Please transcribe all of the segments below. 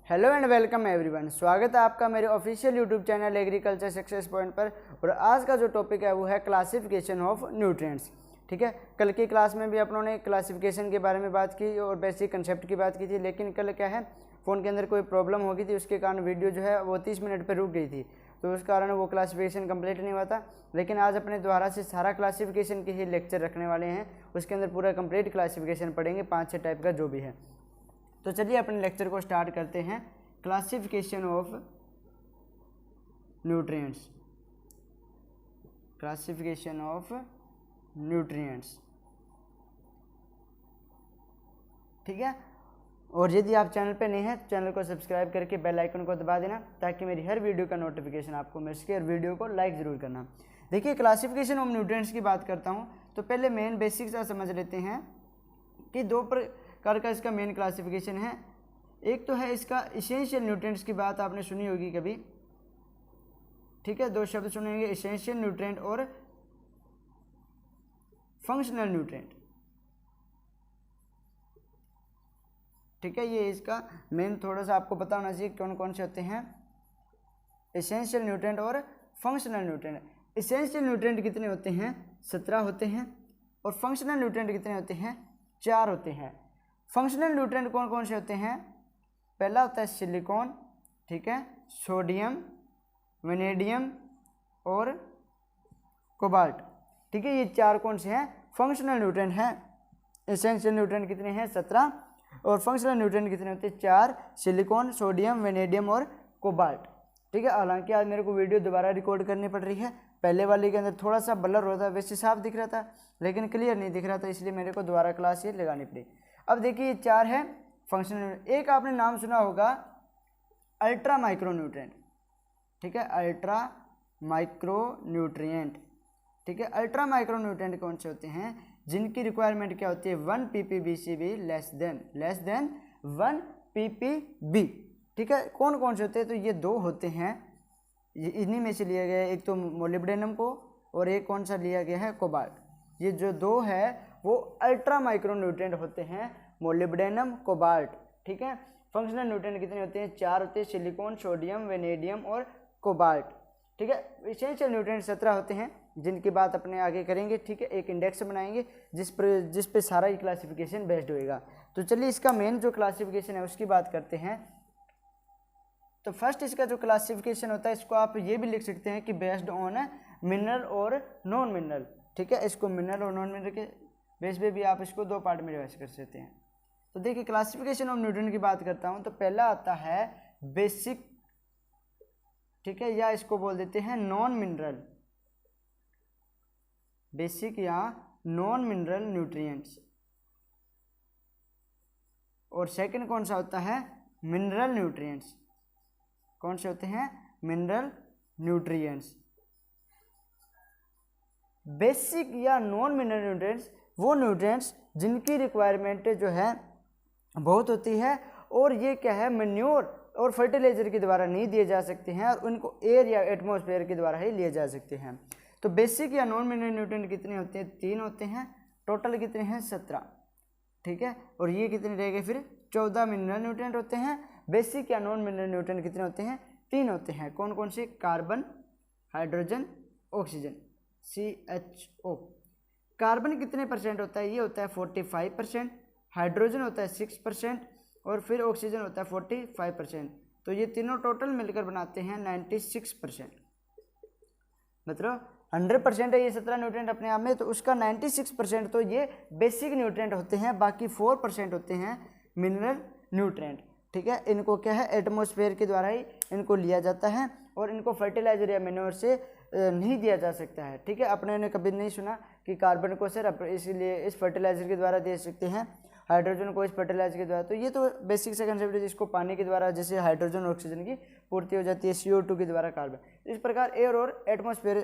Hello and welcome everyone. स्वागत है आपका मेरे official YouTube channel agriculture success point पर। और आज का जो टॉपिक है वो है क्लासिफिकेशन ऑफ न्यूट्रिएंट्स। ठीक है, कल की क्लास में भी अपनों ने क्लासिफिकेशन के बारे में बात की और बेसिक कंसेप्ट की बात की थी, लेकिन कल क्या है फ़ोन के अंदर कोई प्रॉब्लम हो गई थी, उसके कारण वीडियो जो है वो 30 मिनट पर रुक गई थी, तो उस कारण वो क्लासिफिकेशन कंप्लीट नहीं हुआ था। लेकिन आज अपने द्वारा से सारा क्लासिफिकेशन के ही लेक्चर रखने वाले हैं, उसके अंदर पूरा कंप्लीट क्लासिफिकेशन पढ़ेंगे 5-6 टाइप का जो भी है। तो चलिए अपने लेक्चर को स्टार्ट करते हैं। Classification of nutrients, classification of nutrients. ठीक है, और यदि आप चैनल पे नहीं हैं तो चैनल को सब्सक्राइब करके बेल आइकन को दबा देना ताकि मेरी हर वीडियो का नोटिफिकेशन आपको मिल सके, और वीडियो को लाइक ज़रूर करना। देखिए, क्लासिफिकेशन ऑफ न्यूट्रिएंट्स की बात करता हूँ तो पहले मेन बेसिक सा समझ लेते हैं कि दो प्रकार का इसका मेन क्लासिफिकेशन है। एक तो है इसका इसेंशियल न्यूट्रिएंट्स की बात आपने सुनी होगी कभी। ठीक है, दो शब्द सुनेंगे, इसेंशियल न्यूट्रिएंट और फंक्शनल न्यूट्रिएंट। ठीक है, ये इसका मेन थोड़ा सा आपको पता होना चाहिए कौन कौन से होते हैं इसेंशियल न्यूट्रिएंट और फंक्शनल न्यूट्रिएंट। इसेंशियल न्यूट्रिएंट कितने होते हैं? 17 होते हैं। और फंक्शनल न्यूट्रिएंट कितने होते हैं? 4 होते हैं। फंक्शनल न्यूट्रिएंट कौन कौन से होते हैं? पहला होता है सिलिकॉन, ठीक है, सोडियम, वेनेडियम और कोबाल्ट। ठीक है, ये 4 कौन से हैं? फंक्शनल न्यूट्रिएंट हैं। एसेंशियल न्यूट्रिएंट कितने हैं? 17। और फंक्शनल न्यूट्रिएंट कितने होते हैं? 4, सिलिकॉन, सोडियम, वेनेडियम और कोबाल्ट। ठीक है, हालांकि आज मेरे को वीडियो दोबारा रिकॉर्ड करनी पड़ रही है। पहले वाले के अंदर थोड़ा सा ब्लर होता है, वैसे साफ दिख रहा था लेकिन क्लियर नहीं दिख रहा था, इसलिए मेरे को दोबारा क्लास ये लगानी पड़ी। अब देखिए, ये 4 है फंक्शनल। एक आपने नाम सुना होगा अल्ट्रा माइक्रो न्यूट्रिएंट। ठीक है, अल्ट्रा माइक्रो न्यूट्रिएंट। ठीक है, अल्ट्रा माइक्रो न्यूट्रिएंट कौन से होते हैं? जिनकी रिक्वायरमेंट क्या होती है? 1 ppbcb लेस देन 1 ppb। ठीक है, कौन कौन से होते हैं? तो ये 2 होते हैं, ये इन्हीं में से लिया गया है। एक तो मोलिब्डेनम को और एक कौन सा लिया गया है? कोबाल्ट। ये जो 2 है वो अल्ट्रा माइक्रो न्यूट्रिएंट होते हैं, मोलिब्डेनम, कोबाल्ट। ठीक है, फंक्शनल न्यूट्रिएंट कितने होते हैं? 4 होते हैं, सिलिकॉन, सोडियम, वेनेडियम और कोबाल्ट। ठीक है, एसेंशियल न्यूट्रिएंट 17 होते हैं, जिनकी बात अपने आगे करेंगे। ठीक है, एक इंडेक्स बनाएंगे जिस पे सारा ही क्लासिफिकेशन बेस्ड होएगा। तो चलिए इसका मेन जो क्लासिफिकेशन है उसकी बात करते हैं। तो फर्स्ट इसका जो क्लासिफिकेशन होता है, इसको आप ये भी लिख सकते हैं कि बेस्ड ऑन मिनरल और नॉन मिनरल। ठीक है, इसको मिनरल और नॉन मिनरल के बेस पे भी आप इसको 2 पार्ट में डिवाइड कर सकते हैं। तो देखिए, क्लासिफिकेशन ऑफ न्यूट्रिएंट की बात करता हूँ तो पहला आता है बेसिक। ठीक है, या इसको बोल देते हैं नॉन मिनरल, बेसिक या नॉन मिनरल न्यूट्रिएंट्स। और सेकंड कौन सा होता है? Mineral nutrients. कौन से होते हैं? Mineral nutrients. बेसिक या नॉन मिनरल न्यूट्रिएंट्स वो न्यूट्रिएंट्स जिनकी रिक्वायरमेंट जो है बहुत होती है, और ये क्या है, मैन्योर और फर्टिलाइजर के द्वारा नहीं दिए जा सकते हैं, और उनको एयर या एटमॉस्फेयर के द्वारा ही लिए जा सकते हैं। तो बेसिक या नॉन मिनरल न्यूट्रिएंट कितने होते हैं? 3 होते हैं। टोटल कितने हैं? 17। ठीक है, और ये कितने रह गए फिर? 14 मिनरल न्यूट्रिएंट होते हैं। बेसिक या नॉन मिनरल न्यूट्रिएंट कितने होते हैं? 3 होते हैं। कौन कौन से? Carbon, hydrogen, oxygen, CHO। Carbon कितने % होता है? ये होता है 45%। हाइड्रोजन होता है 6% और फिर ऑक्सीजन होता है 45%। तो ये तीनों टोटल मिलकर बनाते हैं 96%। मतलब 100% है ये 17 न्यूट्रिएंट अपने आप में, तो उसका 96% तो ये बेसिक न्यूट्रिएंट होते हैं, बाकी 4% होते हैं मिनरल न्यूट्रिएंट। ठीक है, इनको क्या है, एटमॉस्फेयर के द्वारा ही इनको लिया जाता है, और इनको फर्टिलाइजर या मैन्योर से नहीं दिया जा सकता है। ठीक है, अपने ने कभी नहीं सुना कि कार्बन को सर इसलिए इस फर्टिलाइजर के द्वारा दे सकते हैं, हाइड्रोजन को इस फर्टिलाइजर के द्वारा। तो ये तो बेसिक से कंसेप्ट है, जिसको पानी के द्वारा जैसे हाइड्रोजन और ऑक्सीजन की पूर्ति हो जाती है, CO2 के द्वारा कार्बन। इस प्रकार एयर और एटमॉस्फेयर,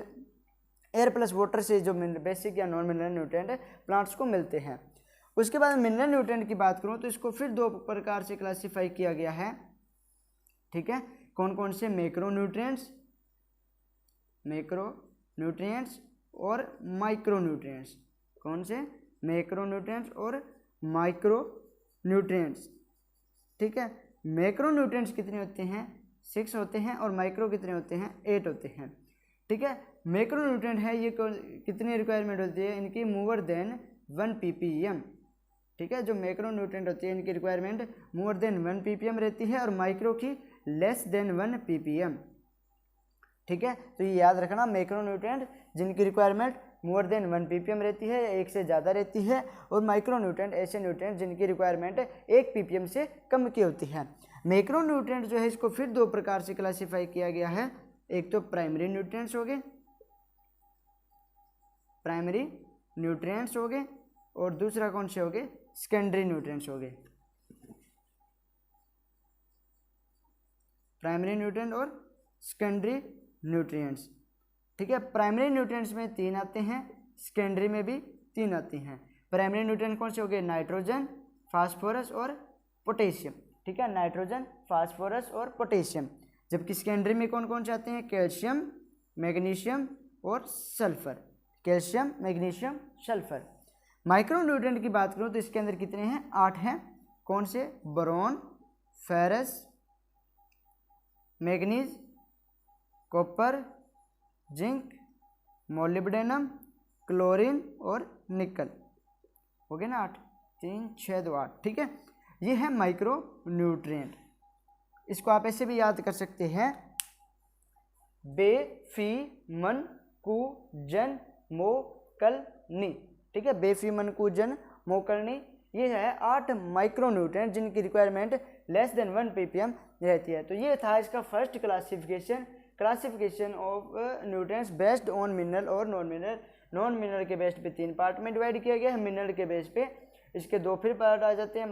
एयर प्लस वाटर से जो बेसिक या नॉन मिनरल न्यूट्रिएंट प्लांट्स को मिलते हैं। उसके बाद मिनरल न्यूट्रिएंट की बात करूँ तो इसको फिर 2 प्रकार से क्लासीफाई किया गया है। ठीक है, कौन कौन से? मैक्रो न्यूट्रिएंट्स और माइक्रो न्यूट्रिएंट्स। कौन से? मैक्रो न्यूट्रिएंट्स और माइक्रो न्यूट्रिएंट्स। ठीक है, मैक्रो न्यूट्रिएंट्स कितने होते हैं 6 होते हैं और माइक्रो कितने होते हैं 8 होते हैं। ठीक है, मैक्रो न्यूट्रिएंट है ये कितनी रिक्वायरमेंट होती है इनकी मोर देन 1 ppm। ठीक है, जो मैक्रो न्यूट्रिएंट होती है इनकी रिक्वायरमेंट मोर देन 1 ppm रहती है और माइक्रो की लेस देन 1 ppm। ठीक है, तो ये याद रखना, मैक्रो न्यूट्रिएंट जिनकी रिक्वायरमेंट मोर देन 1 ppm रहती है या 1 से ज़्यादा रहती है, और माइक्रो न्यूट्रिएंट ऐसे न्यूट्रिएंट जिनकी रिक्वायरमेंट 1 ppm से कम की होती है। मैक्रो न्यूट्रिएंट जो है इसको फिर 2 प्रकार से क्लासीफाई किया गया है, एक तो प्राइमरी न्यूट्रिएंट्स हो गए, प्राइमरी न्यूट्रिएंट्स हो गए, और दूसरा कौन से हो गए सेकेंडरी न्यूट्रिएंट्स हो गए। प्राइमरी न्यूट्रिएंट और सेकेंडरी न्यूट्रिएंट्स। ठीक है, प्राइमरी न्यूट्रिएंट्स में 3 आते हैं, सेकेंडरी में भी 3 आती हैं। प्राइमरी न्यूट्रिएंट कौन से हो गए नाइट्रोजन, फास्फोरस और पोटेशियम। ठीक है, नाइट्रोजन, फास्फोरस और पोटेशियम। जबकि सेकेंडरी में कौन कौन से आते हैं कैल्शियम, मैग्नीशियम और sulphur. Calcium, magnesium, sulphur. Micro nutrient की बात करूँ तो इसके अंदर कितने हैं 8 हैं। कौन से boron, ferrous, manganese, copper, zinc, molybdenum, chlorine और निकल। हो गए ना 8, 3 6 2 8। ठीक है, ये है माइक्रो न्यूट्रिएंट। इसको आप ऐसे भी याद कर सकते हैं बे, फी, मन, कु, जन, मो, कल, नी। ठीक है, बे, फी, मन, कु, जन, मो, कल, नी, ये है 8 माइक्रो न्यूट्रिएंट जिनकी रिक्वायरमेंट लेस देन 1 ppm रहती है। तो ये था इसका first classification of nutrients based on mineral और नॉन मिनरल। नॉन मिनरल के बेस पे 3 पार्ट में डिवाइड किया गया है, मिनरल के बेस पे इसके 2 फिर पार्ट आ जाते हैं,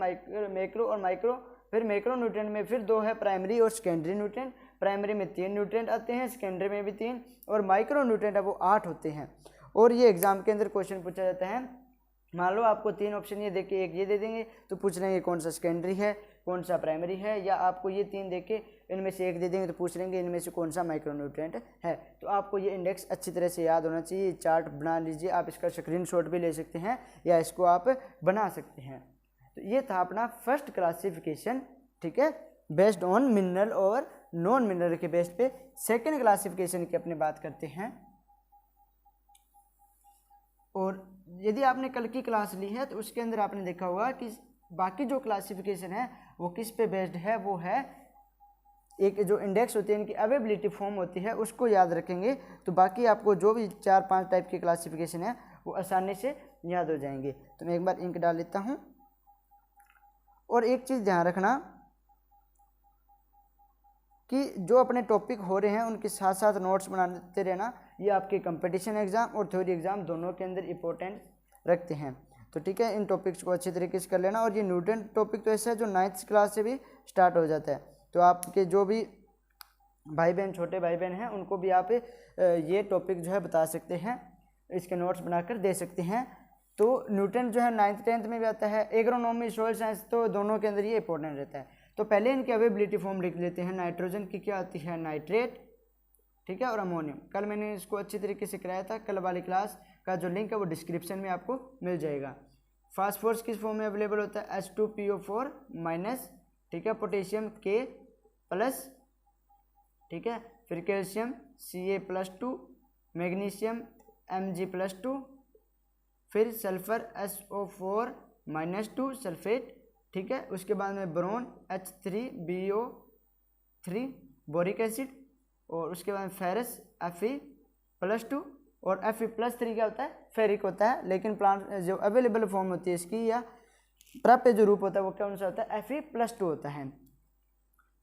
मैक्रो और माइक्रो। फिर मैक्रो न्यूट्रिएंट में फिर 2 है प्राइमरी और सेकेंडरी न्यूट्रिएंट। प्राइमरी में 3 न्यूट्रिएंट आते हैं, सेकेंडरी में भी 3, और माइक्रो न्यूट्रिएंट है वो 8 होते हैं। और ये एग्जाम के अंदर क्वेश्चन पूछा जाता है, मान लो आपको 3 ऑप्शन ये देके एक ये दे देंगे तो पूछ लेंगे कौन सा सेकेंडरी है, कौन सा प्राइमरी है, या आपको ये 3 देके इनमें से एक दे देंगे तो पूछ लेंगे इनमें से कौन सा माइक्रो न्यूट्रिएंट है। तो आपको ये इंडेक्स अच्छी तरह से याद होना चाहिए। चार्ट बना लीजिए, आप इसका स्क्रीनशॉट भी ले सकते हैं या इसको आप बना सकते हैं। तो ये था अपना फर्स्ट क्लासिफिकेशन। ठीक है, बेस्ड ऑन मिनरल और नॉन मिनरल के बेस पे। सेकेंड क्लासिफिकेशन की अपने बात करते हैं। और यदि आपने कल की क्लास ली है तो उसके अंदर आपने देखा होगा कि बाकी जो क्लासिफिकेशन है वो किस पे बेस्ड है, वो है एक जो इंडेक्स होती है इनकी अवेबिलिटी फॉर्म होती है उसको याद रखेंगे तो बाकी आपको जो भी 4-5 टाइप की क्लासिफिकेशन है वो आसानी से याद हो जाएंगे। तो मैं एक बार इंक डाल लेता हूँ। और एक चीज़ ध्यान रखना कि जो अपने टॉपिक हो रहे हैं उनके साथ साथ नोट्स बनाते रहना। ये आपके कंपटीशन एग्ज़ाम और थ्योरी एग्ज़ाम दोनों के अंदर इंपॉर्टेंट रखते हैं। तो ठीक है, इन टॉपिक्स को अच्छी तरीके से कर लेना। और ये न्यूट्रिएंट टॉपिक तो ऐसा है जो 9th क्लास से भी स्टार्ट हो जाता है। तो आपके जो भी भाई बहन, छोटे भाई बहन हैं, उनको भी आप ये टॉपिक जो है बता सकते हैं, इसके नोट्स बनाकर दे सकते हैं। तो न्यूट्रिएंट जो है 9th 10th में भी आता है। एग्रोनॉमी, सोइल साइंस, तो दोनों के अंदर ये इंपॉर्टेंट रहता है। तो पहले इनकी अवेबिलिटी फॉर्म लिख लेते हैं। नाइट्रोजन की क्या आती है नाइट्रेट, ठीक है, और अमोनियम। कल मैंने इसको अच्छी तरीके से कराया था, कल वाली क्लास का जो लिंक है वो डिस्क्रिप्शन में आपको मिल जाएगा। फास्फोरस किस फॉर्म में अवेलेबल होता है H2PO4 माइनस, ठीक है, पोटेशियम K+, ठीक है, फिर कैल्शियम Ca+2, मैग्नीशियम Mg+2, फिर सल्फर SO4-2 सल्फेट, ठीक है, उसके बाद में बोरॉन H3BO3 बोरिक एसिड, और उसके बाद फेरस Fe+2, और Fe+3 क्या होता है फेरिक होता है। लेकिन प्लांट जो अवेलेबल फॉर्म होती है इसकी या प्राप्य जो रूप होता है वो कौन सा होता है Fe+2 होता है।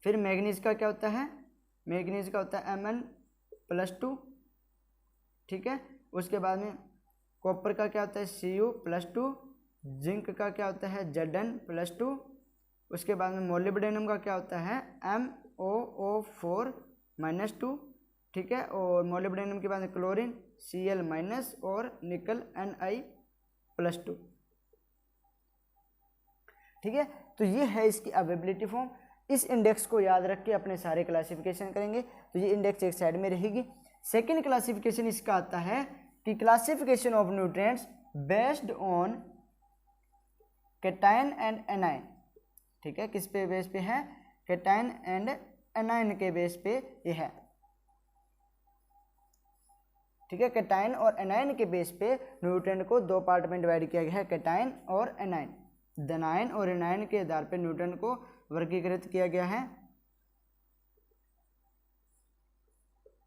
फिर मैग्नीज का क्या होता है, मैग्नीज का होता है Mn+2, ठीक है, उसके बाद में कॉपर का क्या होता है Cu+2, जिंक का क्या होता है Zn+2, उसके बाद में मोलिब्डेनम का क्या होता है MOO4-2, ठीक है, और मोलिब्डेनम के बाद में क्लोरीन Cl- और निकल Ni+2, ठीक है। तो ये है इसकी अवेबिलिटी फॉर्म। इस इंडेक्स को याद रख के अपने सारे क्लासिफिकेशन करेंगे। तो ये इंडेक्स एक साइड में रहेगी। सेकेंड क्लासिफिकेशन इसका आता है कि classification of nutrients based on cation and anion, ठीक है, किस पे बेस पे है कैटायन एंड एनायन के बेस पे ये है, ठीक है। कैटायन और एनायन के बेस पे न्यूट्रेंट को दो पार्ट में डिवाइड किया गया है, कैटायन और एनायन। धनायन और एनायन के आधार पर न्यूट्रेंट को वर्गीकृत किया गया है,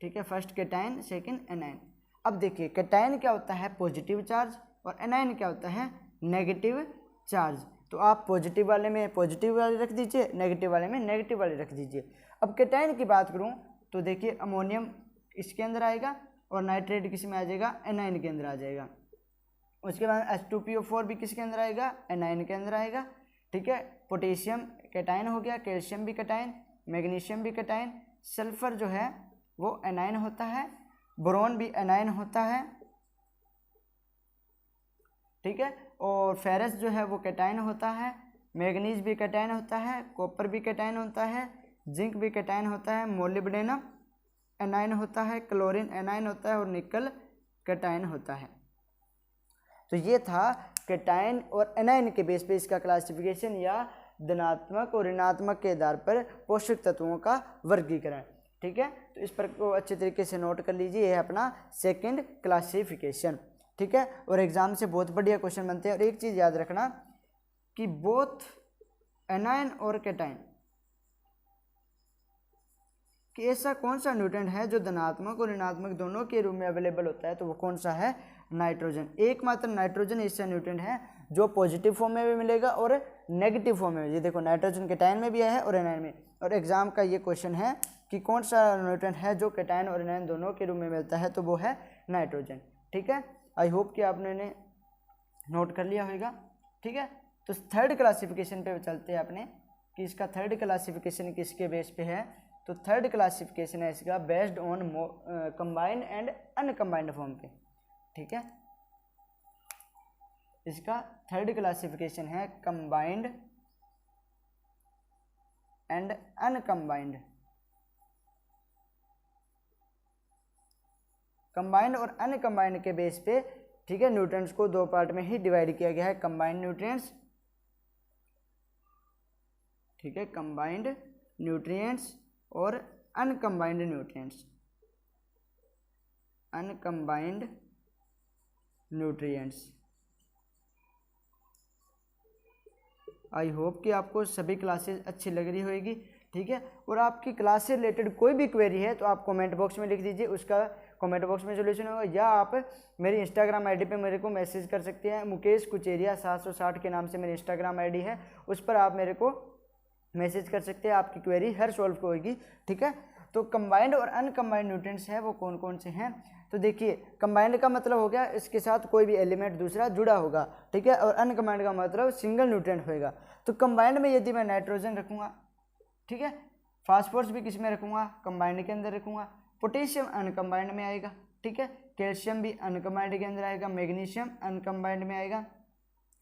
ठीक है। First cation, second anion. अब देखिए कैटायन क्या होता है, पॉजिटिव चार्ज, और एनायन क्या होता है, नेगेटिव चार्ज। तो आप पॉजिटिव वाले में पॉजिटिव वाले रख दीजिए, नेगेटिव वाले में नेगेटिव वाले रख दीजिए। अब कैटायन की बात करूं तो देखिए अमोनियम इसके अंदर आएगा और नाइट्रेट किस में आ जाएगा, एनायन के अंदर आ जाएगा। उसके बाद H2PO4 भी किसके अंदर आएगा, एनायन के अंदर आएगा, ठीक है। पोटेशियम कैटायन हो गया, कैल्शियम भी कैटायन, मैग्नीशियम भी कैटायन, सल्फर जो है वो एनायन होता है, बोरॉन भी एनायन होता है, ठीक है। और फेरस जो है वो कैटायन होता है, मैग्नीज भी कैटायन होता है, कॉपर भी कैटायन होता है, जिंक भी कैटायन होता है, मोलिब्डेनम एनायन होता है, क्लोरीन एनायन होता है और निकल कैटायन होता है। तो ये था कैटायन और एनायन के बेस पे इसका क्लासिफिकेशन या धनात्मक और ऋणात्मक के आधार पर पोषक तत्वों का वर्गीकरण, ठीक है। तो इस पर को अच्छे तरीके से नोट कर लीजिए, ये है अपना सेकंड क्लासिफिकेशन, ठीक है। और एग्जाम से बहुत बढ़िया क्वेश्चन बनते हैं। और एक चीज़ याद रखना कि बोथ एनायन और कैटायन कि ऐसा कौन सा न्यूट्रेंट है जो धनात्मक और ऋणात्मक दोनों के रूप में अवेलेबल होता है, तो वो कौन सा है, नाइट्रोजन। एकमात्र नाइट्रोजन ऐसा न्यूट्रेंट है जो पॉजिटिव फॉर्म में भी मिलेगा और नेगेटिव फॉर्म में। ये देखो नाइट्रोजन कैटायन में भी है और एनायन में। और एग्जाम का ये क्वेश्चन है कि कौन सा न्यूट्रेंट है जो कैटायन और एनायन दोनों के रूप में मिलता है, तो वो है नाइट्रोजन, ठीक है। आई होप कि आपने नोट कर लिया होगा, ठीक है। तो थर्ड क्लासिफिकेशन पे चलते हैं अपने कि इसका थर्ड क्लासिफिकेशन किसके बेस पे है। तो थर्ड क्लासिफिकेशन है इसका based on combined and uncombined form पे, ठीक है। इसका थर्ड क्लासिफिकेशन है कंबाइंड एंड अनकंबाइंड। कंबाइंड और अनकंबाइंड के बेस पे, ठीक है, न्यूट्रिएंट्स को दो पार्ट में ही डिवाइड किया गया है, कंबाइंड न्यूट्रिएंट्स, ठीक है, कंबाइंड न्यूट्रिएंट्स और अनकंबाइंड न्यूट्रिएंट्स, अनकंबाइंड न्यूट्रिएंट्स। आई होप कि आपको सभी क्लासेस अच्छी लग रही होगी, ठीक है। और आपकी क्लास से रिलेटेड कोई भी क्वेरी है तो आप कमेंट बॉक्स में लिख दीजिए, उसका कमेंट बॉक्स में सोल्यूशन होगा, या आप मेरी इंस्टाग्राम आईडी पे मेरे को मैसेज कर सकते हैं। मुकेश कुचेरिया 760 के नाम से मेरी इंस्टाग्राम आईडी है, उस पर आप मेरे को मैसेज कर सकते हैं, आपकी क्वेरी हर सॉल्व होगी, ठीक है। तो कंबाइंड और अनकंबाइंड न्यूट्रिएंट्स हैं वो कौन कौन से हैं, तो देखिए कंबाइंड का मतलब हो गया इसके साथ कोई भी एलिमेंट दूसरा जुड़ा होगा, ठीक है। और अनकंबाइंड का मतलब सिंगल न्यूट्रिएंट होएगा। तो कंबाइंड में यदि मैं नाइट्रोजन रखूँगा, ठीक है, फास्फोरस भी किस में रखूँगा, कंबाइंड के अंदर रखूँगा, पोटेशियम अनकंबाइंड में आएगा, ठीक है, कैल्शियम भी अनकंबाइंड के अंदर आएगा, मैग्नीशियम अनकंबाइंड में आएगा,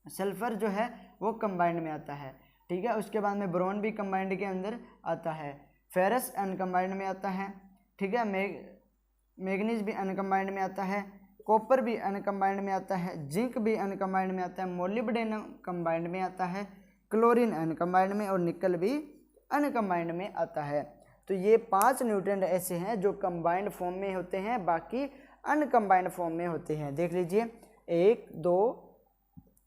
सल्फर जो है वो कंबाइंड में आता है, ठीक है। उसके बाद में बोरॉन भी कंबाइंड के अंदर आता है, फेरस अनकंबाइंड में आता है, ठीक है, मैग्नीज भी अनकंबाइंड में आता है, कॉपर भी अनकंबाइंड में आता है, जिंक भी अनकंबाइंड में आता है, मोलिब्डेनम कंबाइंड में आता है, क्लोरीन अनकंबाइंड में और निकल भी अनकंबाइंड में आता है। तो ये 5 न्यूट्रिएंट ऐसे हैं जो कंबाइंड फॉर्म में होते हैं, बाकी अनकंबाइंड फॉर्म में होते हैं। देख लीजिए 1 2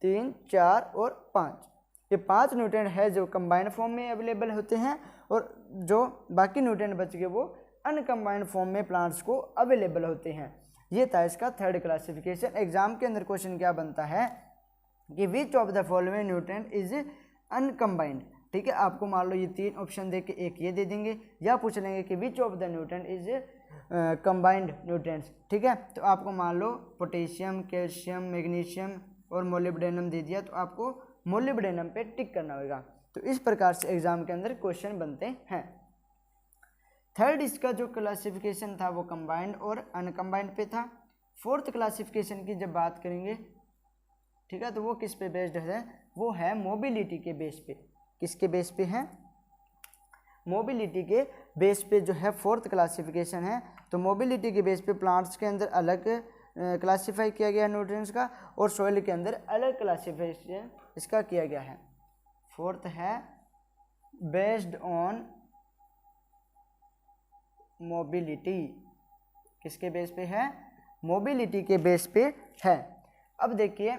3 4 और 5, ये 5 न्यूट्रिएंट है जो कंबाइंड फॉर्म में अवेलेबल होते हैं, और जो बाकी न्यूट्रिएंट बच गए वो अनकंबाइंड फॉर्म में प्लांट्स को अवेलेबल होते हैं। ये था इसका थर्ड क्लासिफिकेशन। एग्जाम के अंदर क्वेश्चन क्या बनता है कि which of the following nutrient is uncombined, ठीक है। आपको मान लो ये 3 ऑप्शन दे के एक ये दे देंगे, या पूछ लेंगे कि which of the nutrient is combined nutrients, ठीक है। तो आपको मान लो पोटेशियम, कैल्शियम, मैग्नीशियम और मोलिब्डेनम दे दिया, तो आपको मोलिब्डेनम पे टिक करना होगा। तो इस प्रकार से एग्जाम के अंदर क्वेश्चन बनते हैं। थर्ड इसका जो क्लासिफिकेशन था वो कंबाइंड और अनकंबाइंड पे था। फोर्थ क्लासिफिकेशन की जब बात करेंगे, ठीक है, तो वो किस पे बेस्ड है, वो है मोबिलिटी के बेस पे। किसके बेस पे है, मोबिलिटी के बेस पे जो है फोर्थ क्लासिफिकेशन है। तो मोबिलिटी के बेस पे प्लांट्स के अंदर अलग क्लासीफाई किया गया न्यूट्रिएंट्स का, और सॉइल के अंदर अलग क्लासिफिकेशन इसका किया गया है। फोर्थ है बेस्ड ऑन मोबिलिटी, किसके बेस पे है? मोबिलिटी के बेस पे है। अब देखिए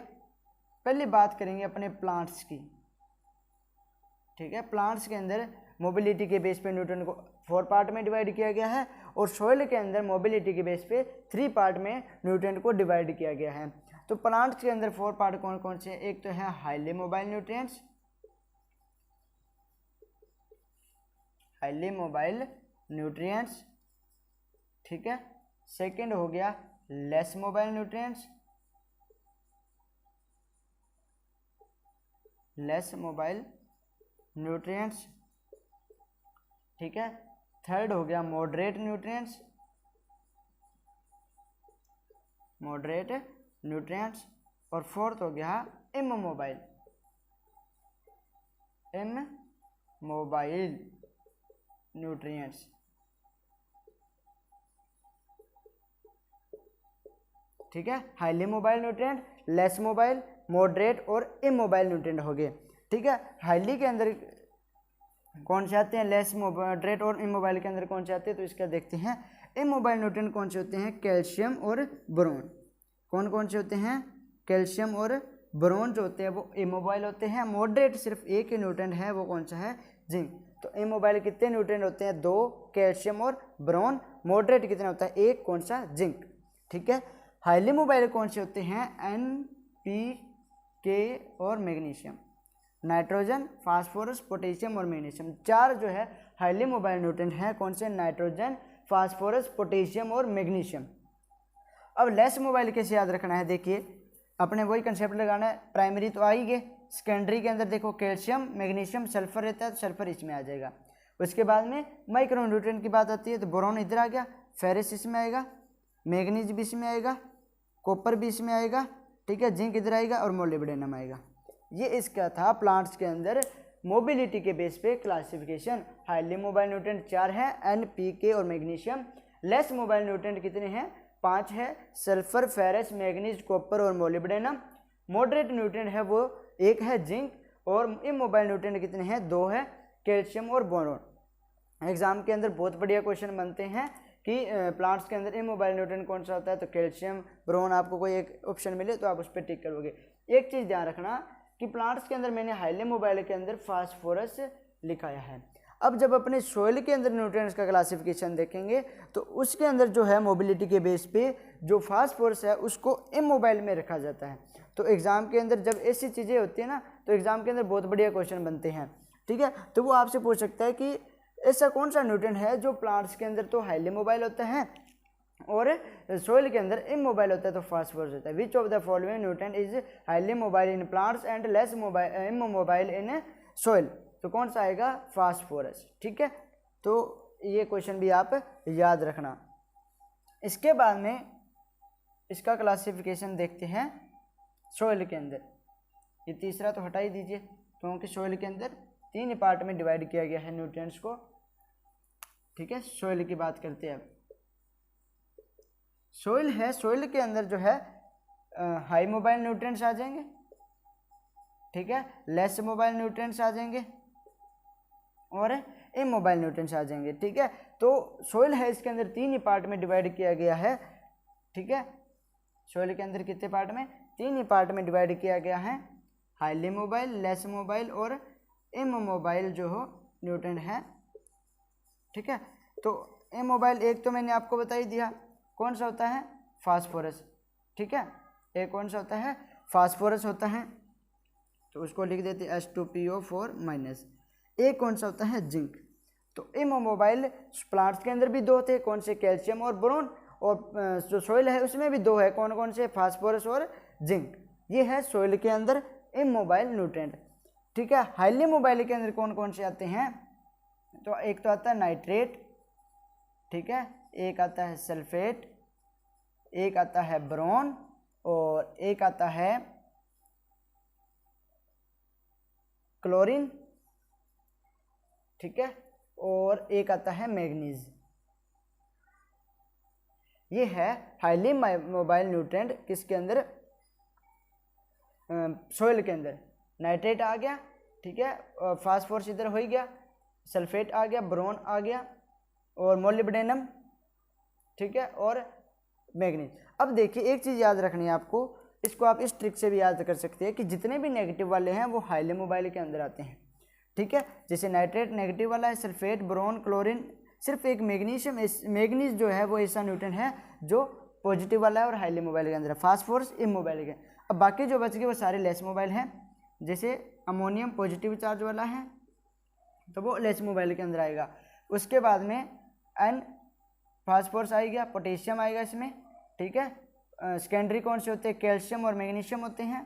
पहले बात करेंगे अपने प्लांट्स की, ठीक है। प्लांट्स के अंदर मोबिलिटी के बेस पे न्यूटन को 4 पार्ट में डिवाइड किया गया है और सॉइल के अंदर मोबिलिटी के बेस पे 3 पार्ट में न्यूटन को डिवाइड किया गया है। तो प्लांट्स के अंदर 4 पार्ट कौन कौन से हैं? एक तो है highly mobile nutrients, highly mobile nutrients, ठीक है। सेकंड हो गया less mobile nutrients, less mobile nutrients, ठीक है। थर्ड हो गया मॉडरेट न्यूट्रिएंट्स, मॉडरेट न्यूट्रिएंट्स, और फोर्थ हो गया इमोबाइल, इमोबाइल न्यूट्रिएंट्स, ठीक है। Highly mobile nutrient, less mobile, moderate और इमोबाइल न्यूट्रिएंट हो गए, ठीक है। हाईली के अंदर कौन से आते हैं? लेस, मॉडरेट और इमोबाइल के अंदर कौन से आते हैं? तो इसका देखते हैं। इमोबाइल न्यूट्रिएंट कौन से होते हैं? कैल्शियम और बोरोन। कौन कौन से होते हैं? कैल्शियम और बोरोन जो होते हैं वो इमोबाइल होते हैं। मॉडरेट सिर्फ एक ही न्यूट्रिएंट है, वो कौन सा है? जिंक। तो इमोबाइल कितने न्यूट्रिएंट होते हैं? 2, कैल्शियम और बोरोन। मॉडरेट कितना होता है? 1, कौन सा? जिंक, ठीक है। हाईली मोबाइल कौन से होते हैं? NPK और मैग्नीशियम, नाइट्रोजन, फास्फोरस, पोटेशियम और मैग्नीशियम। 4 जो है हाईली मोबाइल न्यूट्रिएंट हैं, कौन से? नाइट्रोजन, फास्फोरस, पोटेशियम और मैग्नीशियम। अब लेस मोबाइल कैसे याद रखना है? देखिए अपने वही कंसेप्ट लगाना है। प्राइमरी तो आ ही गए, सेकेंडरी के अंदर देखो कैल्शियम, मैग्नीशियम, सल्फर रहता है तो सल्फर इसमें आ जाएगा। उसके बाद में माइक्रो न्यूट्रिएंट की बात आती है तो बोरोन इधर आ गया, फेरस इसमें आएगा, मैग्नीज भी इसमें आएगा, कॉपर भी इसमें आएगा, ठीक है। जिंक इधर आएगा और मोलिब्डेनम आएगा। ये इसका था प्लांट्स के अंदर मोबिलिटी के बेस पे क्लासिफिकेशन। हाईली मोबाइल न्यूट्रिएंट 4 है, NPK और मैग्नीशियम। लेस मोबाइल न्यूट्रिएंट कितने हैं? 5 है, सल्फर, फेरस, मैग्नीज, कॉपर और मोलिब्डेनम। मॉडरेट न्यूट्रिएंट है वो 1 है, जिंक। और इमोबाइल न्यूट्रिएंट कितने हैं? 2 है, कैल्शियम और बोरोन। एग्जाम के अंदर बहुत बढ़िया क्वेश्चन बनते हैं कि प्लांट्स के अंदर इमोबाइल न्यूट्रिएंट कौन सा होता है? तो कैल्शियम, बोरोन। आपको कोई एक ऑप्शन मिले तो आप उस पर टिक करोगे। एक चीज़ ध्यान रखना कि प्लांट्स के अंदर मैंने हाईली मोबाइल के अंदर फास्फोरस लिखाया है। अब जब अपने सोइल के अंदर न्यूट्रिएंट्स का क्लासिफिकेशन देखेंगे तो उसके अंदर जो है मोबिलिटी के बेस पे जो फास्फोरस है उसको इमोबाइल में रखा जाता है। तो एग्जाम के अंदर जब ऐसी चीज़ें होती है ना तो एग्जाम के अंदर बहुत बढ़िया क्वेश्चन बनते हैं, ठीक है। तो वो आपसे पूछ सकता है कि ऐसा कौन सा न्यूट्रिएंट है जो प्लांट्स के अंदर तो हाईली मोबाइल होता है और सोइल के अंदर इमोबाइल होता है, तो फास्फोरस होता है। विच of the following nutrient is highly mobile in plants and less immobile in soil? तो कौन सा आएगा? फास्फोरस, ठीक है। तो ये क्वेश्चन भी आप याद रखना। इसके बाद में इसका क्लासिफिकेशन देखते हैं सोइल के अंदर। ये तीसरा तो हटा ही दीजिए क्योंकि सोइल के अंदर 3 पार्ट में डिवाइड किया गया है न्यूट्रिएंट्स को, ठीक है। सोइल की बात करते हैं अब। सोइल है, सोइल के अंदर जो है हाई मोबाइल न्यूट्रिएंट्स आ जाएंगे, ठीक है, लेस मोबाइल न्यूट्रिएंट्स आ जाएंगे और इमोबाइल न्यूट्रिएंट्स आ जाएंगे, ठीक है। तो सोइल है इसके अंदर 3 ही पार्ट में डिवाइड किया गया है, ठीक है। सोइल के अंदर कितने पार्ट में? 3 ही पार्ट में डिवाइड किया गया है। हाईली मोबाइल, लेस मोबाइल और इमोबाइल जो हो न्यूट्रिएंट है, ठीक है। तो इमोबाइल एक तो मैंने आपको बता ही दिया कौन सा होता है? फास्फोरस, ठीक है। एक कौन सा होता है? फास्फोरस होता है, तो उसको लिख देते हैं H2PO4-। एक कौन सा होता है? जिंक। तो इमोबाइल प्लांट्स के अंदर भी 2 थे, कौन से? कैल्शियम और बोरोन। और जो सोइल है उसमें भी 2 है, कौन कौन से? फास्फोरस और जिंक। ये है सोइल के अंदर इमोबाइल न्यूट्रिएंट, ठीक है। हाईली मोबाइल के अंदर कौन कौन से आते हैं? तो एक तो आता है नाइट्रेट, ठीक है, एक आता है सल्फेट, एक आता है बोरोन और एक आता है क्लोरीन, ठीक है, और एक आता है मैग्नीज। ये है हाईली मोबाइल न्यूट्रिएंट किसके अंदर? सोइल के अंदर। नाइट्रेट आ गया, ठीक है, फास्फोरस इधर हो ही गया, सल्फेट आ गया, बोरोन आ गया और मोलिब्डेनम, ठीक है, और मैग्नीज। अब देखिए एक चीज़ याद रखनी है आपको, इसको आप इस ट्रिक से भी याद कर सकते हैं कि जितने भी नेगेटिव वाले हैं वो हाईली मोबाइल के अंदर आते हैं, ठीक है। जैसे नाइट्रेट नेगेटिव वाला है, सल्फेट, बोरोन, क्लोरीन, सिर्फ एक मैग्नीशियम, मैग्नीज जो है वो ऐसा न्यूट्रन है जो पॉजिटिव वाला है और हाईली मोबाइल के अंदर है। फास्फोरस इमोबाइल के। अब बाकी जो बच गए वो सारे लेस मोबाइल हैं, जैसे अमोनियम पॉजिटिव चार्ज वाला है तो वो लेस मोबाइल के अंदर आएगा। उसके बाद में एन फास्फोरस आएगा, पोटेशियम आएगा इसमें, ठीक है। सेकेंडरी कौन से होते हैं, कैल्शियम और मैग्नीशियम होते हैं।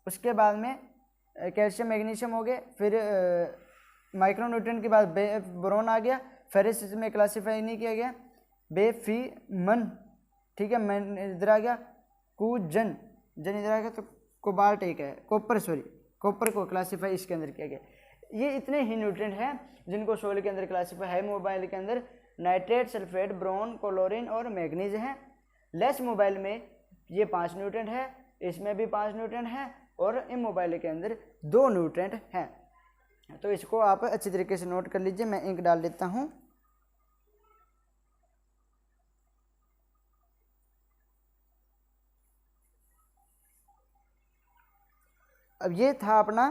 उसके बाद में कैल्शियम मैग्नीशियम हो गए, फिर माइक्रोन्यूट्रिएंट के बाद बोरोन आ गया, फेरस इसमें क्लासीफाई नहीं किया गया, बेफीमन, ठीक है, मैन इधर आ गया, जन इधर आ गया, तो कोबाल्ट एक है, कॉपर को क्लासीफाई इसके अंदर किया गया। ये इतने ही न्यूट्रिएंट हैं जिनको सोइल के अंदर क्लासीफाई है। मोबाइल के अंदर नाइट्रेट, सल्फेट, ब्रोन, क्लोरीन और मैग्नीज हैं। लेस मोबाइल में ये 5 न्यूट्रिएंट है, इसमें भी 5 न्यूट्रिएंट हैं और इमोबाइल के अंदर 2 न्यूट्रिएंट हैं। तो इसको आप अच्छी तरीके से नोट कर लीजिए। मैं इंक डाल देता हूँ। अब ये था अपना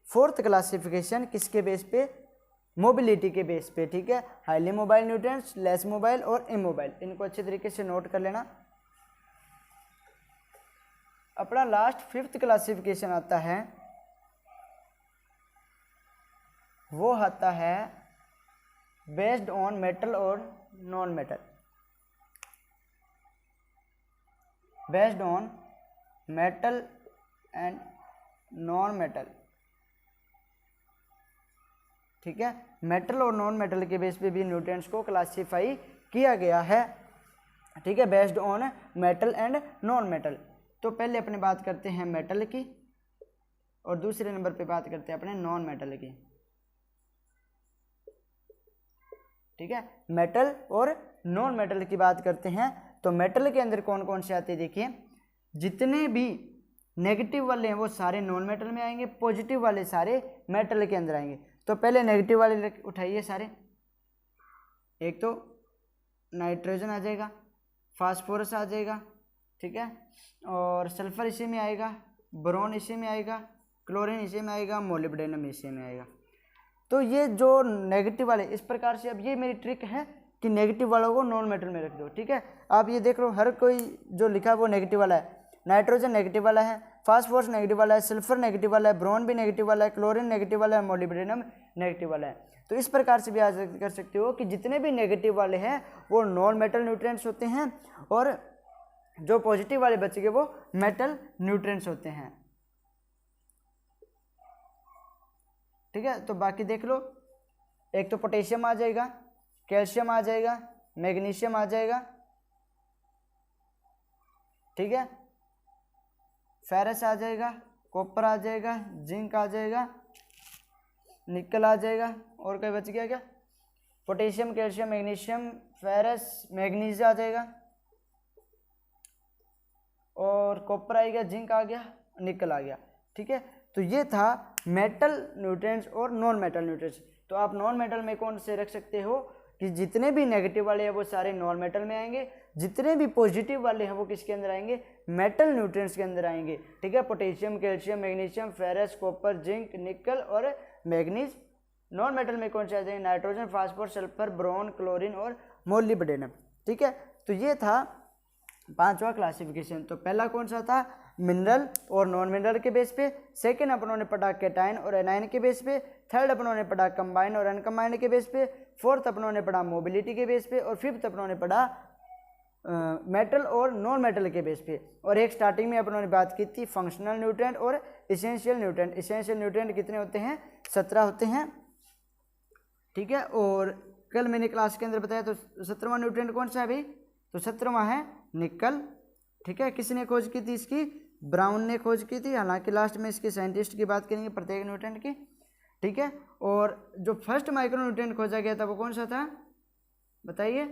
4th क्लासिफिकेशन, किसके बेस पे, मोबिलिटी के बेस पे, ठीक है। Highly mobile nutrients, less mobile और इमोबाइल, इनको अच्छे तरीके से नोट कर लेना। अपना लास्ट 5th क्लासिफिकेशन आता है, वो आता है बेस्ड ऑन मेटल और non metal. Based on metal and non metal, ठीक है। मेटल और नॉन मेटल के बेस पे भी न्यूट्रिएंट्स को क्लासीफाई किया गया है, ठीक है, based on metal and non metal. तो पहले अपने बात करते हैं मेटल की और दूसरे नंबर पे बात करते हैं अपने नॉन मेटल की, ठीक है। मेटल और नॉन मेटल की बात करते हैं तो मेटल के अंदर कौन कौन से आते हैं, देखिए, जितने भी नेगेटिव वाले हैं वो सारे नॉन मेटल में आएंगे, पॉजिटिव वाले सारे मेटल के अंदर आएंगे। तो पहले नेगेटिव वाले उठाइए सारे। एक तो नाइट्रोजन आ जाएगा, फास्फोरस आ जाएगा, ठीक है, और सल्फर इसी में आएगा, बोरोन इसी में आएगा, क्लोरीन इसी में आएगा, मोलिब्डेनम इसी में आएगा। तो ये जो नेगेटिव वाले, इस प्रकार से, अब ये मेरी ट्रिक है कि नेगेटिव वालों को नॉन मेटल में रख दो, ठीक है। आप ये देख लो, हर कोई जो लिखा है वो नेगेटिव वाला है। नाइट्रोजन नेगेटिव वाला है, फास्फोरस नेगेटिव वाला है, सल्फर नेगेटिव वाला है, ब्रोन भी नेगेटिव वाला है, क्लोरीन नेगेटिव वाला है, मोलिब्डेनम नेगेटिव वाला है। तो इस प्रकार से भी याद कर सकते हो कि जितने भी नेगेटिव वाले हैं वो नॉन मेटल न्यूट्रिएंट्स होते हैं और जो पॉजिटिव वाले बच गए वो मेटल न्यूट्रिएंट्स होते हैं, ठीक है। तो बाकी देख लो, एक तो पोटेशियम आ जाएगा, कैल्शियम आ जाएगा, मैग्नीशियम आ जाएगा, ठीक है, फेरस आ जाएगा, कॉपर आ जाएगा, जिंक आ जाएगा, निकल आ जाएगा, और कोई बच गया क्या, potassium, calcium, magnesium, ferrous, manganese आ जाएगा, और कॉपर आ गया, जिंक आ गया, निकल आ गया, ठीक है। तो ये था मेटल न्यूट्रिएंट्स और नॉन मेटल न्यूट्रिएंट्स। तो आप नॉन मेटल में कौन से रख सकते हो कि जितने भी नेगेटिव वाले हैं वो सारे नॉन मेटल में आएंगे, जितने भी पॉजिटिव वाले हैं वो किसके अंदर आएंगे, मेटल न्यूट्रिएंट्स के अंदर आएंगे, ठीक है। Potassium, calcium, magnesium, ferrous, copper, zinc, निकल और मैग्नीज। नॉन मेटल में कौन से आ जाएंगे, nitrogen, phosphorus, sulphur, boron, chlorine और मोलिब्डेनम, ठीक है। तो ये था 5वां क्लासिफिकेशन। तो पहला कौन सा था, मिनरल और नॉन मिनरल के बेस पे। सेकंड अपनों ने पढ़ा कैटायन और एनायन के बेस पे। थर्ड अपनों ने पढ़ा कंबाइन और अनकम्बाइंड के बेस पे। फोर्थ अपनों ने पढ़ा मोबिलिटी के बेस पे। और फिफ्थ अपनों ने पढ़ा मेटल और नॉन मेटल के बेस पे। और एक स्टार्टिंग में अपनों ने बात की थी फंक्शनल न्यूट्रिएंट और इसेंशियल न्यूट्रिएंट। इसेंशियल न्यूट्रिएंट कितने होते हैं, 17 होते हैं, ठीक है। और कल मैंने क्लास के अंदर बताया तो 17वां न्यूट्रिएंट कौन सा है भाई, तो 17वां है निकल, ठीक है। किसने खोज की थी इसकी, ब्राउन ने खोज की थी। हालांकि लास्ट में इसके साइंटिस्ट की बात करेंगे प्रत्येक न्यूट्रिएंट की, ठीक है। और जो फर्स्ट माइक्रो न्यूट्रिएंट खोजा गया था वो कौन सा था, बताइए,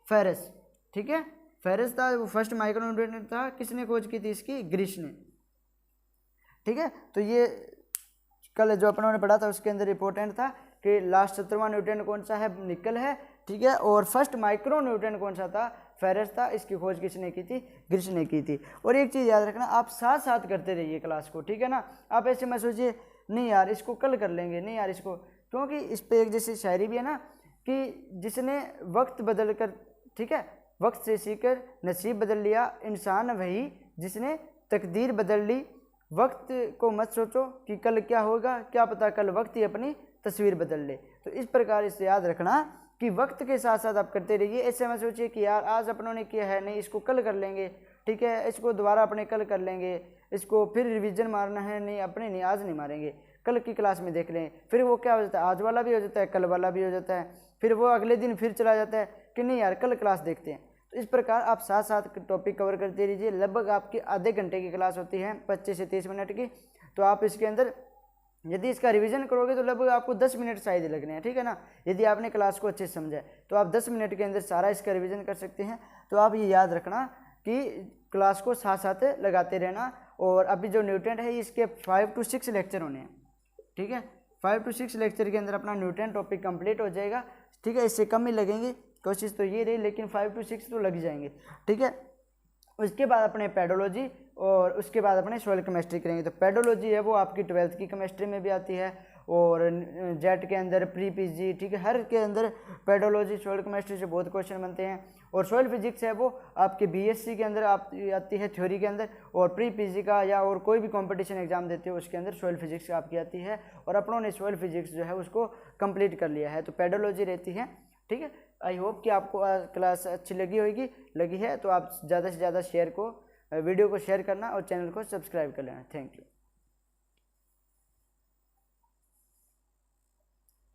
फेरस, ठीक है। फेरस था वो फर्स्ट माइक्रो न्यूट्रिएंट था। किसने खोज की थी इसकी, ग्रीस ने, ठीक है। तो ये कल जो अपनों ने पढ़ा था उसके अंदर इंपॉर्टेंट था कि लास्ट 17वां न्यूट्रेंट कौन सा है, निकल है, ठीक है। और फर्स्ट माइक्रो न्यूट्रेंट कौन सा था, फेरस था। इसकी खोज किसने की थी, ग्रिश ने की थी। और एक चीज़ याद रखना, आप साथ साथ करते रहिए क्लास को, ठीक है ना। आप ऐसे मत सोचिए नहीं यार इसको कल कर लेंगे, नहीं यार इसको, क्योंकि इस पे एक जैसी शायरी भी है ना कि जिसने वक्त बदल कर, ठीक है, वक्त से सीखकर नसीब बदल लिया, इंसान वही जिसने तकदीर बदल ली। वक्त को मत सोचो कि कल क्या होगा, क्या पता कल वक्त ही अपनी तस्वीर बदल ले। तो इस प्रकार इसे याद रखना कि वक्त के साथ साथ आप करते रहिए। ऐसे मत सोचिए कि यार आज अपनों ने किया है, नहीं इसको कल कर लेंगे, ठीक है, इसको दोबारा अपने कल कर लेंगे, इसको फिर रिवीजन मारना है, नहीं अपने नहीं, आज नहीं मारेंगे, कल की क्लास में देख लें। फिर वो क्या हो जाता है, आज वाला भी हो जाता है, कल वाला भी हो जाता है, फिर वो अगले दिन फिर चला जाता है कि नहीं यार कल क्लास देखते हैं। तो इस प्रकार आप साथ साथ टॉपिक कवर करते रहिए। लगभग आपकी आधे घंटे की क्लास होती है, 25 से 30 मिनट की। तो आप इसके अंदर यदि इसका रिवीजन करोगे तो लगभग आपको 10 मिनट शायद लगने हैं, ठीक है ना। यदि आपने क्लास को अच्छे से समझा है तो आप 10 मिनट के अंदर सारा इसका रिवीजन कर सकते हैं। तो आप ये याद रखना कि क्लास को साथ साथ लगाते रहना। और अभी जो न्यूट्रेंट है इसके 5 to 6 लेक्चर होने हैं, ठीक है। 5 to 6 लेक्चर के अंदर अपना न्यूट्रेंट टॉपिक कंप्लीट हो जाएगा, ठीक है। इससे कम ही लगेंगे, कोशिश तो ये रही, लेकिन 5 to 6 तो लग जाएंगे, ठीक है। उसके बाद अपने पेडोलॉजी और उसके बाद अपने सॉइल केमिस्ट्री करेंगे। तो पेडोलॉजी है वो आपकी 12th की केमिस्ट्री में भी आती है और जेट के अंदर प्री पीजी, ठीक है, हर के अंदर पेडोलॉजी सॉइल केमिस्ट्री से बहुत क्वेश्चन बनते हैं। और सॉइल फिजिक्स है वो आपके बीएससी के अंदर आती है थ्योरी के अंदर, और प्री पीजी का या और कोई भी कंपटीशन एग्जाम देते हो उसके अंदर सॉइल फिजिक्स आपकी आती है। और अपनों ने सॉइल फिजिक्स जो है उसको कंप्लीट कर लिया है, तो पेडोलॉजी रहती है, ठीक है। आई होप कि आपको क्लास अच्छी लगी है तो आप ज़्यादा से ज़्यादा वीडियो को शेयर करना और चैनल को सब्सक्राइब कर लेना। Thank you.